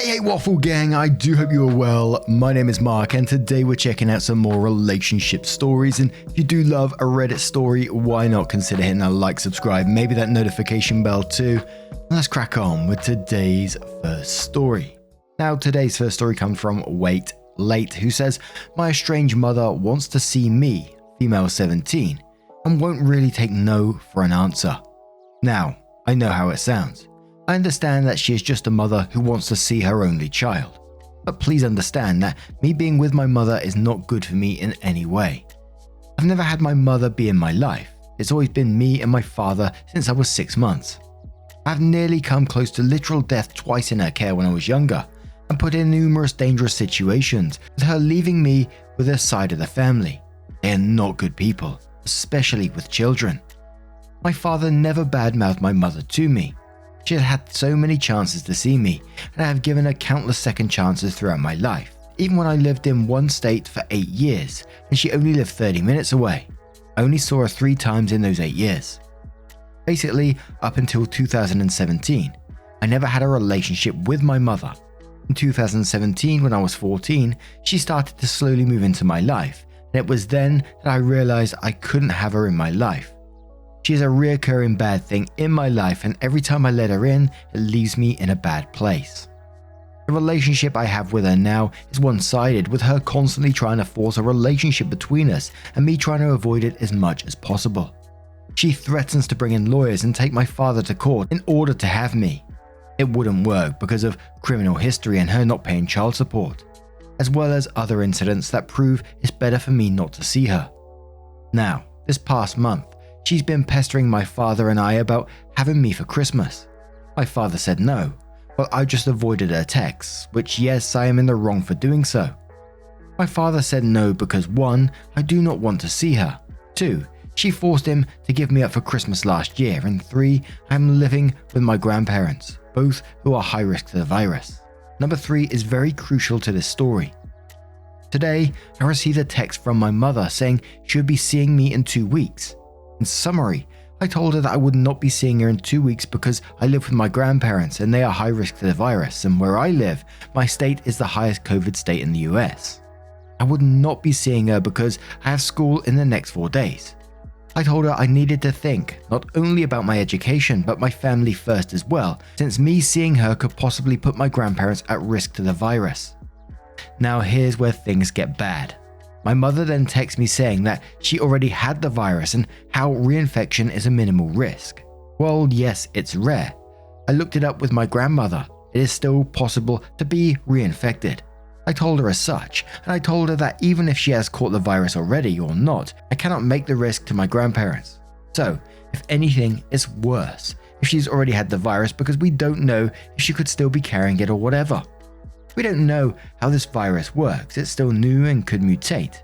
Hey Waffle Gang, I do hope you are well. My name is Mark and today we're checking out some more relationship stories, and if you do love a Reddit story, why not consider hitting that like, subscribe, maybe that notification bell too. And let's crack on with today's first story. Now today's first story comes from Wait Late, who says, my estranged mother wants to see me, female 17, and won't really take no for an answer. Now, I know how it sounds. I understand that she is just a mother who wants to see her only child, but please understand that me being with my mother is not good for me in any way. I've never had my mother be in my life. It's always been me and my father since I was 6 months. I've nearly come close to literal death twice in her care when I was younger, and put in numerous dangerous situations with her leaving me with her side of the family. They are not good people, especially with children. My father never badmouthed my mother to me. She had had so many chances to see me, and I have given her countless second chances throughout my life, even when I lived in one state for 8 years, and she only lived 30 minutes away. I only saw her 3 times in those 8 years. Basically, up until 2017, I never had a relationship with my mother. In 2017, when I was 14, she started to slowly move into my life, and it was then that I realized I couldn't have her in my life. She is a reoccurring bad thing in my life, and every time I let her in, it leaves me in a bad place. The relationship I have with her now is one-sided, with her constantly trying to force a relationship between us and me trying to avoid it as much as possible. She threatens to bring in lawyers and take my father to court in order to have me. It wouldn't work because of criminal history and her not paying child support, as well as other incidents that prove it's better for me not to see her. Now, this past month, she's been pestering my father and I about having me for Christmas. My father said no, but I just avoided her texts, which yes, I am in the wrong for doing so. My father said no because 1, I do not want to see her, 2, she forced him to give me up for Christmas last year, and 3, I am living with my grandparents, both who are high risk to the virus. Number 3 is very crucial to this story. Today, I received a text from my mother saying she would be seeing me in 2 weeks. In summary, I told her that I would not be seeing her in 2 weeks because I live with my grandparents and they are high risk to the virus, and where I live, my state is the highest COVID state in the US. I would not be seeing her because I have school in the next 4 days. I told her I needed to think not only about my education but my family first as well, since me seeing her could possibly put my grandparents at risk to the virus. Now here's where things get bad. My mother then texts me saying that she already had the virus and how reinfection is a minimal risk. Well, yes, it's rare. I looked it up with my grandmother. It is still possible to be reinfected. I told her as such, and I told her that even if she has caught the virus already or not, I cannot make the risk to my grandparents. So, if anything, it's worse if she's already had the virus because we don't know if she could still be carrying it or whatever. We don't know how this virus works, it's still new and could mutate.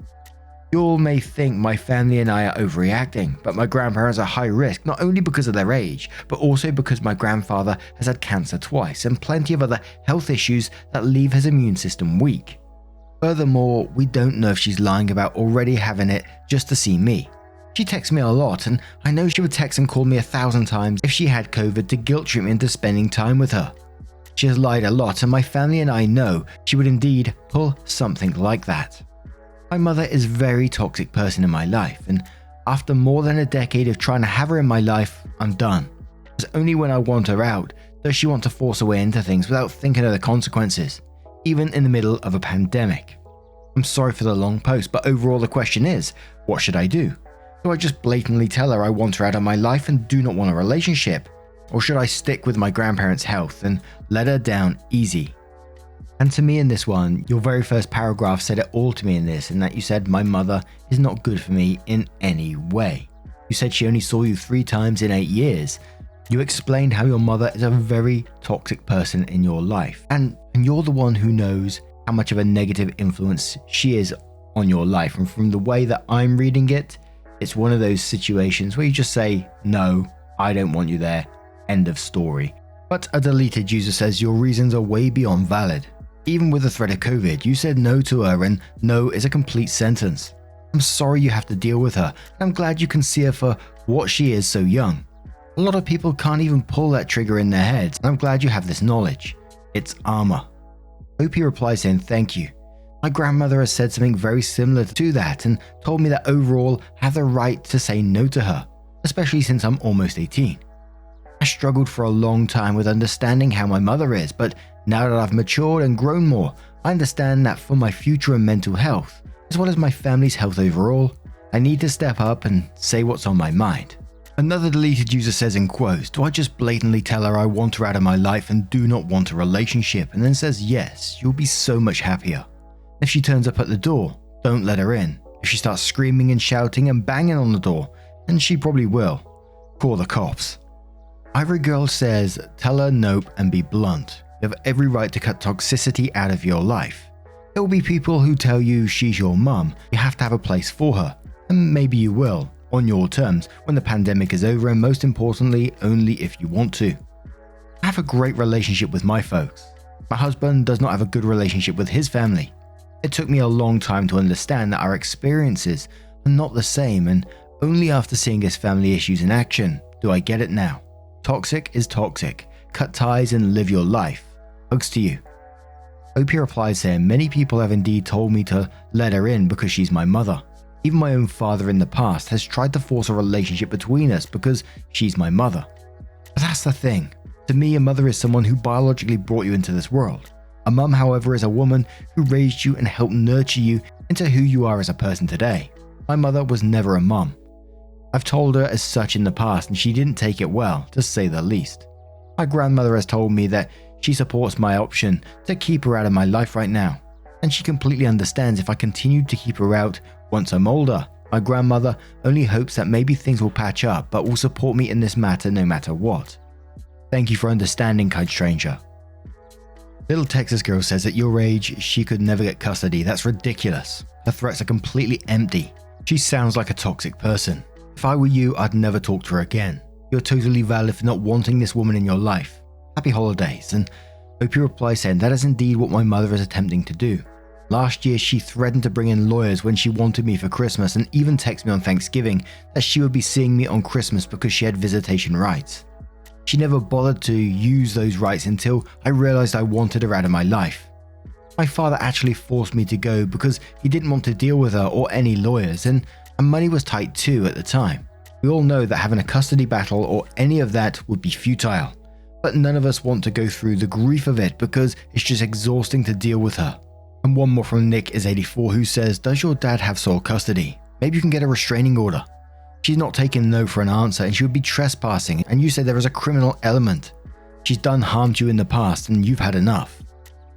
You all may think my family and I are overreacting, but my grandparents are high risk not only because of their age, but also because my grandfather has had cancer twice and plenty of other health issues that leave his immune system weak. Furthermore, we don't know if she's lying about already having it just to see me. She texts me a lot, and I know she would text and call me 1,000 times if she had COVID to guilt trip me into spending time with her. She has lied a lot, and my family and I know she would indeed pull something like that. My mother is a very toxic person in my life, and after more than a decade of trying to have her in my life, I'm done. It's only when I want her out does she want to force her way into things without thinking of the consequences, even in the middle of a pandemic. I'm sorry for the long post, but overall the question is, what should I do? Do I just blatantly tell her I want her out of my life and do not want a relationship? Or should I stick with my grandparents' health and let her down easy? And to me in this one, your very first paragraph said it all to me in this, in that you said my mother is not good for me in any way. You said she only saw you 3 times in 8 years. You explained how your mother is a very toxic person in your life, and you're the one who knows how much of a negative influence she is on your life. And from the way that I'm reading it, it's one of those situations where you just say, no, I don't want you there. End of story. But a deleted user says your reasons are way beyond valid. Even with the threat of COVID, you said no to her, and no is a complete sentence. I'm sorry you have to deal with her, and I'm glad you can see her for what she is so young. A lot of people can't even pull that trigger in their heads, and I'm glad you have this knowledge. It's armor. OP replies saying thank you. My grandmother has said something very similar to that and told me that overall I have the right to say no to her, especially since I'm almost 18. I struggled for a long time with understanding how my mother is, but now that I've matured and grown more, I understand that for my future and mental health, as well as my family's health overall, I need to step up and say what's on my mind. Another deleted user says in quotes, do I just blatantly tell her I want her out of my life and do not want a relationship, and then says yes, you'll be so much happier. If she turns up at the door, don't let her in. If she starts screaming and shouting and banging on the door, and she probably will, call the cops. Ivory Girl says, tell her nope and be blunt. You have every right to cut toxicity out of your life. There will be people who tell you she's your mum, you have to have a place for her, and maybe you will, on your terms, when the pandemic is over, and most importantly, only if you want to. I have a great relationship with my folks. My husband does not have a good relationship with his family. It took me a long time to understand that our experiences are not the same, and only after seeing his family issues in action do I get it now. Toxic is toxic. Cut ties and live your life. Hugs to you. OP replies saying, many people have indeed told me to let her in because she's my mother. Even my own father in the past has tried to force a relationship between us because she's my mother. But that's the thing. To me, a mother is someone who biologically brought you into this world. A mum, however, is a woman who raised you and helped nurture you into who you are as a person today. My mother was never a mum. I've told her as such in the past and she didn't take it well, to say the least. My grandmother has told me that she supports my option to keep her out of my life right now, and she completely understands if I continue to keep her out once I'm older. My grandmother only hopes that maybe things will patch up but will support me in this matter no matter what. Thank you for understanding, kind stranger. Little Texas girl says at your age she could never get custody. That's ridiculous. Her threats are completely empty. She sounds like a toxic person. If I were you, I'd never talk to her again. You're totally valid for not wanting this woman in your life. Happy holidays. And OP replies saying that is indeed what my mother is attempting to do. Last year she threatened to bring in lawyers when she wanted me for Christmas and even texted me on Thanksgiving that she would be seeing me on Christmas because she had visitation rights. She never bothered to use those rights until I realized I wanted her out of my life. My father actually forced me to go because he didn't want to deal with her or any lawyers, and money was tight too at the time. We all know that having a custody battle or any of that would be futile, but none of us want to go through the grief of it because it's just exhausting to deal with her. And one more from Nick is 84 who says, does your dad have sole custody? Maybe you can get a restraining order. She's not taking no for an answer and she would be trespassing, and you say there is a criminal element. She's done harm to you in the past and you've had enough.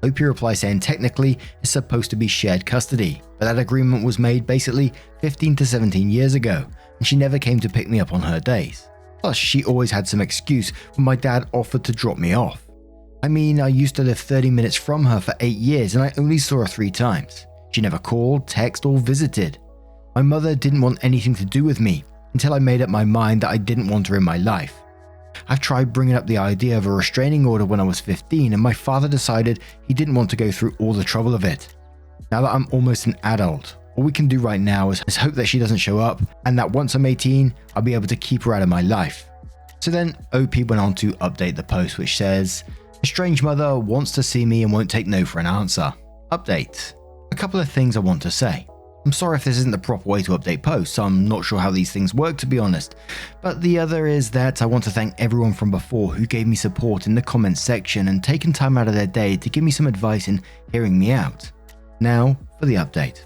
OP replies saying technically it's supposed to be shared custody, but that agreement was made basically 15 to 17 years ago and she never came to pick me up on her days. Plus she always had some excuse when my dad offered to drop me off. I mean, I used to live 30 minutes from her for 8 years and I only saw her 3 times. She never called, texted or visited. My mother didn't want anything to do with me until I made up my mind that I didn't want her in my life. I've tried bringing up the idea of a restraining order when I was 15 and my father decided he didn't want to go through all the trouble of it. Now that I'm almost an adult, all we can do right now is hope that she doesn't show up and that once I'm 18, I'll be able to keep her out of my life. So then OP went on to update the post which says, Estranged mother wants to see me and won't take no for an answer. Update. A couple of things I want to say. I'm sorry if this isn't the proper way to update posts, I'm not sure how these things work to be honest. But the other is that I want to thank everyone from before who gave me support in the comments section and taken time out of their day to give me some advice in hearing me out. Now for the update.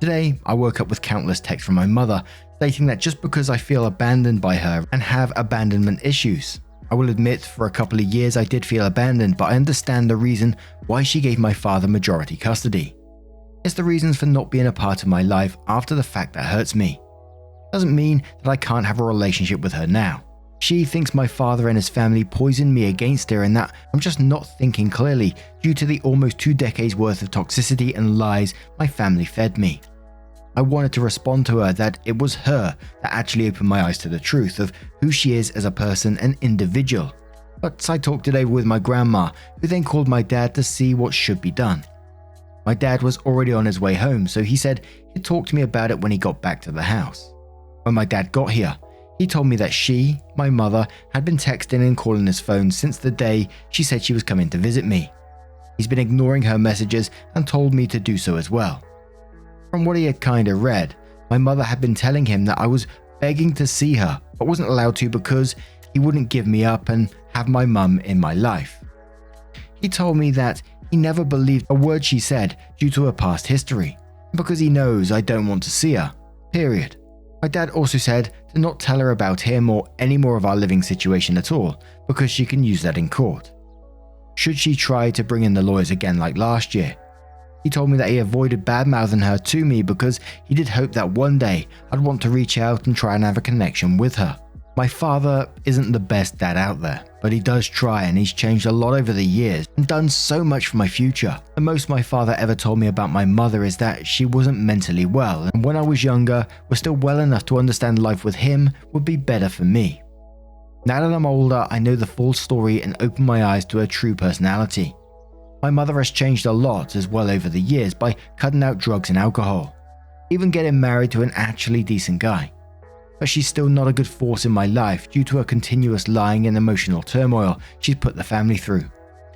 Today I woke up with countless texts from my mother stating that just because I feel abandoned by her and have abandonment issues. I will admit for a couple of years I did feel abandoned, but I understand the reason why she gave my father majority custody. It's the reasons for not being a part of my life after the fact that hurts me. Doesn't mean that I can't have a relationship with her now. She thinks my father and his family poisoned me against her and that I'm just not thinking clearly due to the almost 2 decades worth of toxicity and lies my family fed me. I wanted to respond to her that it was her that actually opened my eyes to the truth of who she is as a person and individual. But I talked it over with my grandma, who then called my dad to see what should be done. My dad was already on his way home, so he said he'd talk to me about it when he got back to the house. When my dad got here, he told me that she, my mother, had been texting and calling his phone since the day she said she was coming to visit me. He's been ignoring her messages and told me to do so as well. From what he had kinda read, my mother had been telling him that I was begging to see her but wasn't allowed to because he wouldn't give me up and have my mum in my life. He told me that he never believed a word she said due to her past history, because he knows I don't want to see her, period. My dad also said to not tell her about him or any more of our living situation at all, because she can use that in court. Should she try to bring in the lawyers again like last year? He told me that he avoided bad-mouthing her to me because he did hope that one day I'd want to reach out and try and have a connection with her. My father isn't the best dad out there, but he does try, and he's changed a lot over the years and done so much for my future. The most my father ever told me about my mother is that she wasn't mentally well, and when I was younger, was still well enough to understand life with him would be better for me. Now that I'm older, I know the full story and open my eyes to her true personality. My mother has changed a lot as well over the years by cutting out drugs and alcohol, even getting married to an actually decent guy. But she's still not a good force in my life due to her continuous lying and emotional turmoil she's put the family through.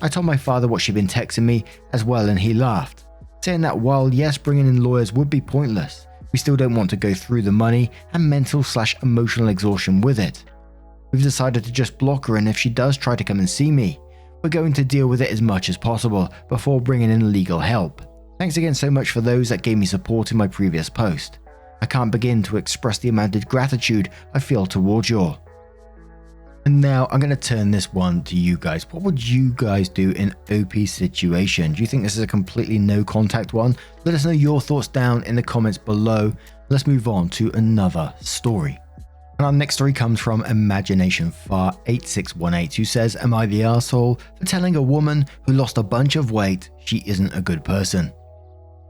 I told my father what she'd been texting me as well, and he laughed, saying that while yes, bringing in lawyers would be pointless, we still don't want to go through the money and mental/emotional exhaustion with it. We've decided to just block her, and if she does try to come and see me, we're going to deal with it as much as possible before bringing in legal help. Thanks again so much for those that gave me support in my previous post. I can't begin to express the amount of gratitude I feel towards you all. And now I'm going to turn this one to you guys. What would you guys do in OP's situation? Do you think this is a completely no contact one? Let us know your thoughts down in the comments below. Let's move on to another story. And our next story comes from Imagination Far 8618, who says, "Am I the arsehole for telling a woman who lost a bunch of weight she isn't a good person?"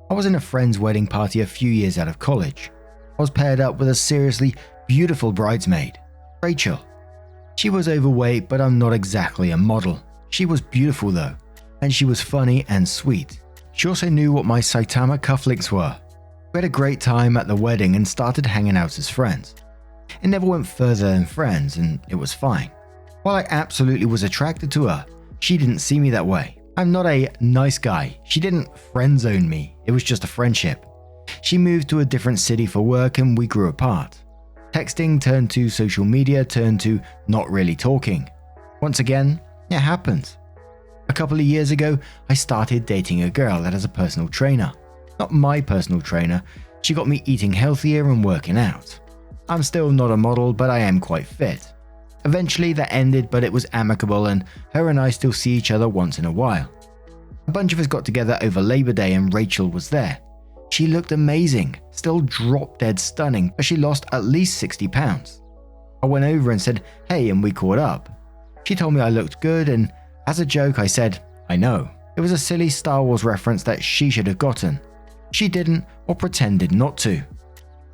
I was in a friend's wedding party a few years out of college. I was paired up with a seriously beautiful bridesmaid, Rachel. She was overweight, but I'm not exactly a model. She was beautiful though, and she was funny and sweet. She also knew what my Saitama cufflinks were. We had a great time at the wedding and started hanging out as friends. It never went further than friends, and it was fine. While I absolutely was attracted to her, she didn't see me that way. I'm not a nice guy. She didn't friend zone me. It was just a friendship. She moved to a different city for work and we grew apart. Texting turned to social media, turned to not really talking. Once again, it happens. A couple of years ago, I started dating a girl that has a personal trainer. Not my personal trainer. She got me eating healthier and working out. I'm still not a model, but I am quite fit. Eventually that ended, but it was amicable, and her and I still see each other once in a while. A bunch of us got together over Labor Day and Rachel was there. She looked amazing, still drop dead stunning, but she lost at least 60 pounds. I went over and said, "Hey," and we caught up. She told me I looked good, and as a joke I said, "I know." It was a silly Star Wars reference that she should have gotten. She didn't, or pretended not to.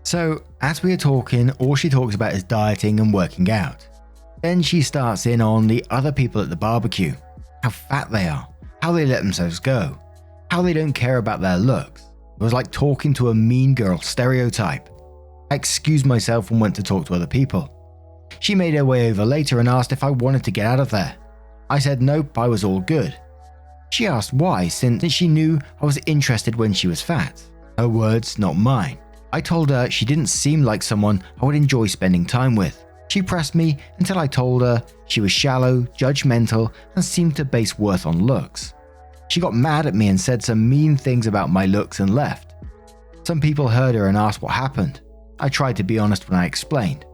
So, as we are talking, all she talks about is dieting and working out. Then she starts in on the other people at the barbecue, how fat they are, how they let themselves go, how they don't care about their looks. It was like talking to a mean girl stereotype. I excused myself and went to talk to other people. She made her way over later and asked if I wanted to get out of there. I said nope, I was all good. She asked why, since she knew I was interested when she was fat. Her words, not mine. I told her she didn't seem like someone I would enjoy spending time with. She pressed me until I told her she was shallow, judgmental, and seemed to base worth on looks. She got mad at me and said some mean things about my looks and left. Some people heard her and asked what happened. I tried to be honest when I explained.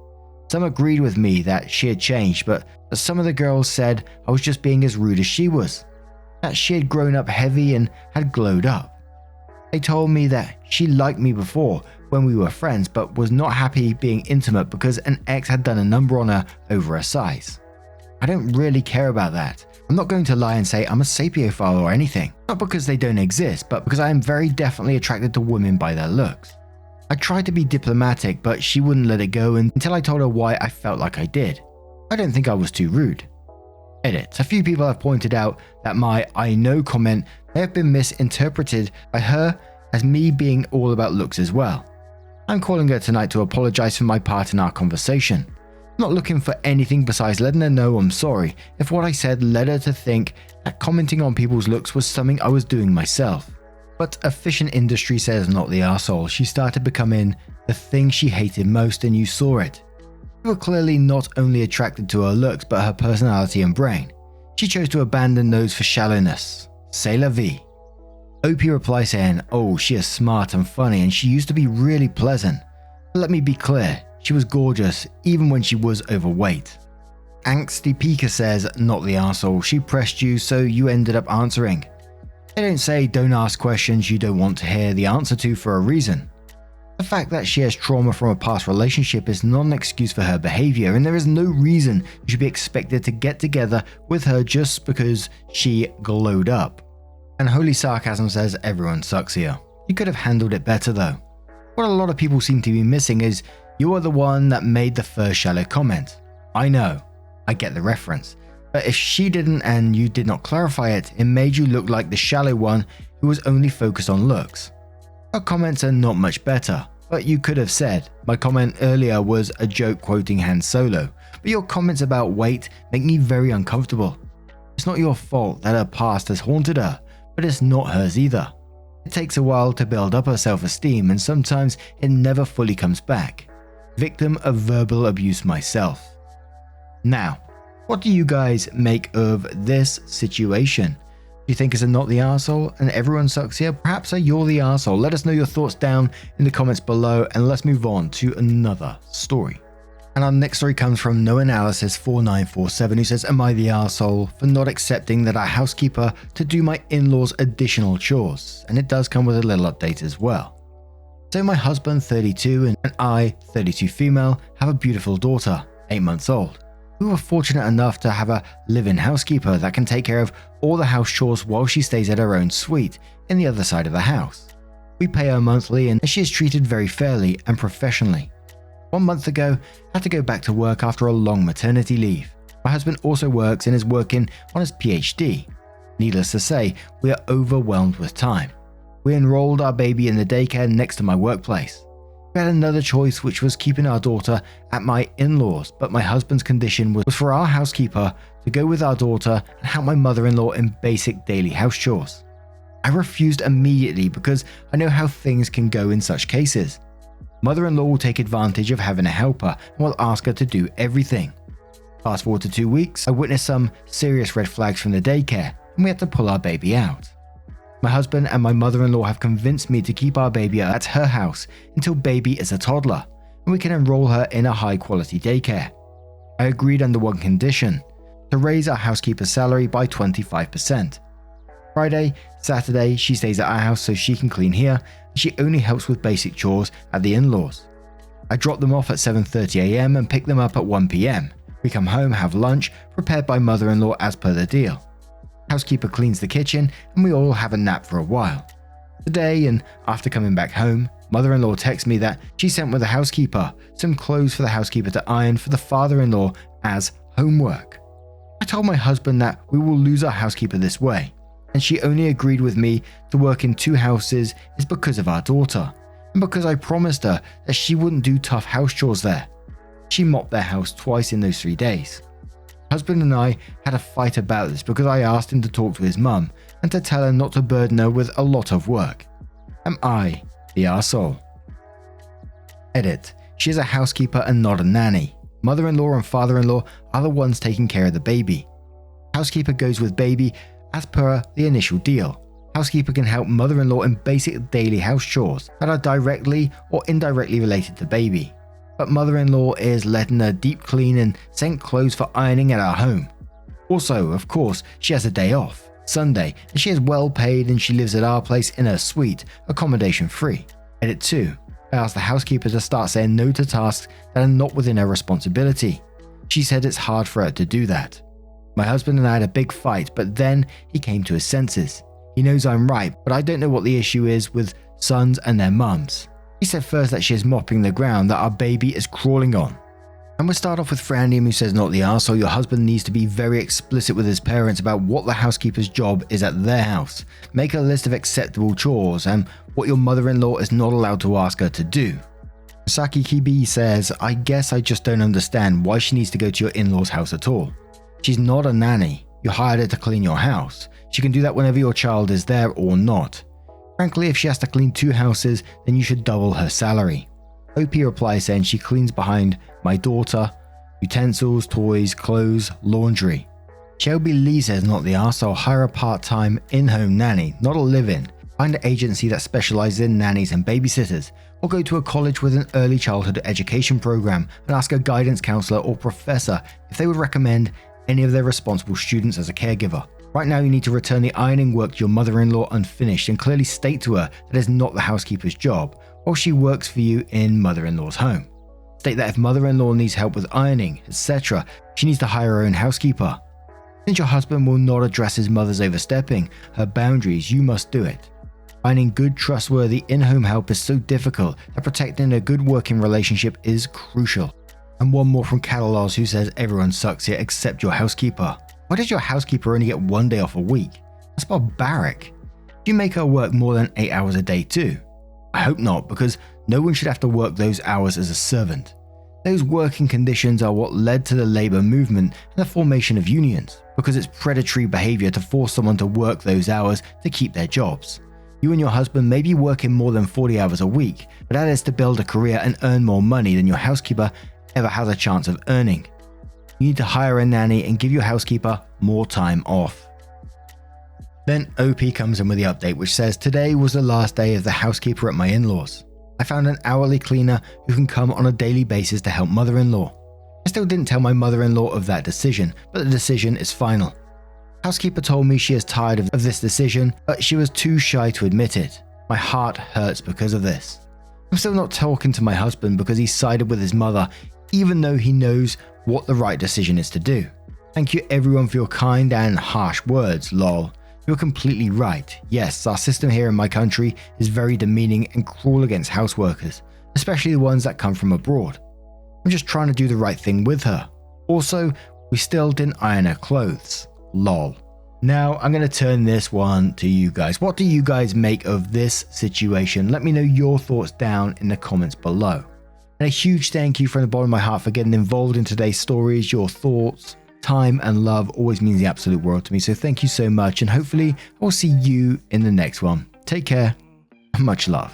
Some agreed with me that she had changed, but some of the girls said I was just being as rude as she was, that she had grown up heavy and had glowed up. They told me that she liked me before when we were friends, but was not happy being intimate because an ex had done a number on her over her size. I don't really care about that. I'm not going to lie and say I'm a sapiophile or anything, not because they don't exist, but because I am very definitely attracted to women by their looks. I tried to be diplomatic, but she wouldn't let it go until I told her why I felt like I did. I don't think I was too rude. Edit. A few people have pointed out that my "I know" comment may have been misinterpreted by her as me being all about looks as well. I'm calling her tonight to apologize for my part in our conversation. Not looking for anything besides letting her know I'm sorry if what I said led her to think that commenting on people's looks was something I was doing myself. But a fishing industry says not the arsehole. She started becoming the thing she hated most, and you saw it. You were clearly not only attracted to her looks but her personality and brain. She chose to abandon those for shallowness. C'est la vie. OP replies saying, oh, she is smart and funny and she used to be really pleasant. But let me be clear, she was gorgeous even when she was overweight. Angsty Pika says, not the arsehole. She pressed you so you ended up answering. They don't say don't ask questions you don't want to hear the answer to for a reason. The fact that she has trauma from a past relationship is not an excuse for her behavior, and there is no reason you should be expected to get together with her just because she glowed up. And Holy Sarcasm says everyone sucks here. You could have handled it better though. What a lot of people seem to be missing is you are the one that made the first shallow comment. I know, I get the reference. But if she didn't and you did not clarify it, it made you look like the shallow one who was only focused on looks. Her comments are not much better, but you could have said, my comment earlier was a joke quoting Han Solo, but your comments about weight make me very uncomfortable. It's not your fault that her past has haunted her, but it's not hers either. It takes a while to build up her self-esteem and sometimes it never fully comes back. Victim of verbal abuse myself. Now, what do you guys make of this situation? Do you think it's a not the arsehole and everyone sucks here? Perhaps you're the arsehole. Let us know your thoughts down in the comments below and let's move on to another story. And our next story comes from NoAnalysis4947 who says, am I the arsehole for not accepting that our housekeeper to do my in-laws additional chores? And it does come with a little update as well. So my husband 32 and I 32 female have a beautiful daughter 8 months old. We were fortunate enough to have a live-in housekeeper that can take care of all the house chores while she stays at her own suite in the other side of the house. We pay her monthly and she is treated very fairly and professionally. 1 month ago, I had to go back to work after a long maternity leave. My husband also works and is working on his PhD. Needless to say, we are overwhelmed with time. We enrolled our baby in the daycare next to my workplace. We had another choice, which was keeping our daughter at my in-laws, but my husband's condition was for our housekeeper to go with our daughter and help my mother-in-law in basic daily house chores. I refused immediately because I know how things can go in such cases. Mother-in-law will take advantage of having a helper and will ask her to do everything. Fast forward to 2 weeks, I witnessed some serious red flags from the daycare and we had to pull our baby out. My husband and my mother-in-law have convinced me to keep our baby at her house until baby is a toddler and we can enroll her in a high-quality daycare. I agreed under one condition, to raise our housekeeper's salary by 25%. Friday, Saturday, she stays at our house so she can clean here and she only helps with basic chores at the in-laws. I drop them off at 7:30 AM and pick them up at 1 PM. We come home, have lunch, prepared by mother-in-law as per the deal. Housekeeper cleans the kitchen and we all have a nap for a while. Today, and after coming back home, mother-in-law texts me that she sent with the housekeeper some clothes for the housekeeper to iron for the father-in-law as homework. I told my husband that we will lose our housekeeper this way, and she only agreed with me to work in 2 houses is because of our daughter, and because I promised her that she wouldn't do tough house chores there. She mopped their house twice in those 3 days. Husband and I had a fight about this because I asked him to talk to his mum and to tell her not to burden her with a lot of work. Am I the arsehole? Edit. She is a housekeeper and not a nanny. Mother-in-law and father-in-law are the ones taking care of the baby. Housekeeper goes with baby as per the initial deal. Housekeeper can help mother-in-law in basic daily house chores that are directly or indirectly related to baby. But mother-in-law is letting her deep clean and send clothes for ironing at our home. Also, of course, she has a day off, Sunday, and she is well paid and she lives at our place in her suite, accommodation free. Edit 2. I asked the housekeeper to start saying no to tasks that are not within her responsibility. She said it's hard for her to do that. My husband and I had a big fight, but then he came to his senses. He knows I'm right, but I don't know what the issue is with sons and their mums. He said first that she is mopping the ground that our baby is crawling on. And we'll start off with Frandium who says not the arsehole. Your husband needs to be very explicit with his parents about what the housekeeper's job is at their house. Make a list of acceptable chores and what your mother-in-law is not allowed to ask her to do. Saki Kibi says, I guess I just don't understand why she needs to go to your in-laws' house at all. She's not a nanny. You hired her to clean your house. She can do that whenever your child is there or not. Frankly, if she has to clean 2 houses, then you should double her salary. OP replies saying she cleans behind my daughter, utensils, toys, clothes, laundry. Shelby Lee says not the arsehole, hire a part-time in-home nanny, not a live-in. Find an agency that specializes in nannies and babysitters, or go to a college with an early childhood education program and ask a guidance counselor or professor if they would recommend any of their responsible students as a caregiver. Right now you need to return the ironing work to your mother-in-law unfinished and clearly state to her that is not the housekeeper's job while she works for you in mother-in-law's home. State that if mother-in-law needs help with ironing, etc., she needs to hire her own housekeeper. Since your husband will not address his mother's overstepping her boundaries, you must do it. Finding good, trustworthy in-home help is so difficult that protecting a good working relationship is crucial. And one more from Catalos who says everyone sucks here except your housekeeper. Why does your housekeeper only get 1 day off a week? That's barbaric. Do you make her work more than 8 hours a day too? I hope not, because no one should have to work those hours as a servant. Those working conditions are what led to the labor movement and the formation of unions, because it's predatory behavior to force someone to work those hours to keep their jobs. You and your husband may be working more than 40 hours a week, but that is to build a career and earn more money than your housekeeper ever has a chance of earning. You need to hire a nanny and give your housekeeper more time off. Then OP comes in with the update which says, today was the last day of the housekeeper at my in-laws. I found an hourly cleaner who can come on a daily basis to help mother-in-law. I still didn't tell my mother-in-law of that decision, but the decision is final. Housekeeper told me she is tired of this decision, but she was too shy to admit it. My heart hurts because of this. I'm still not talking to my husband because he sided with his mother, even though he knows what the right decision is to do. Thank you everyone for your kind and harsh words, lol. You're completely right. Yes, our system here in my country is very demeaning and cruel against houseworkers, especially the ones that come from abroad. I'm just trying to do the right thing with her. Also, we still didn't iron her clothes. Lol. Now I'm going to turn this one to you guys. What do you guys make of this situation? Let me know your thoughts down in the comments below. And a huge thank you from the bottom of my heart for getting involved in today's stories. Your thoughts, time and love always means the absolute world to me. So thank you so much, and hopefully I'll see you in the next one. Take care and much love.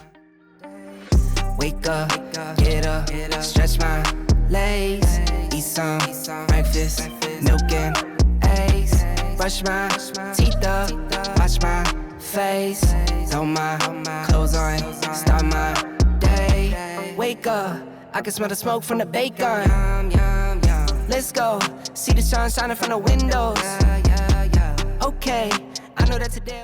Wake up, get up, stretch my legs, eat some breakfast, milk and eggs, brush my teeth up, wash my face, throw my clothes on, start my day. Wake up, I can smell the smoke from the bacon. Let's go, see the sun shining from the windows. Okay, I know that today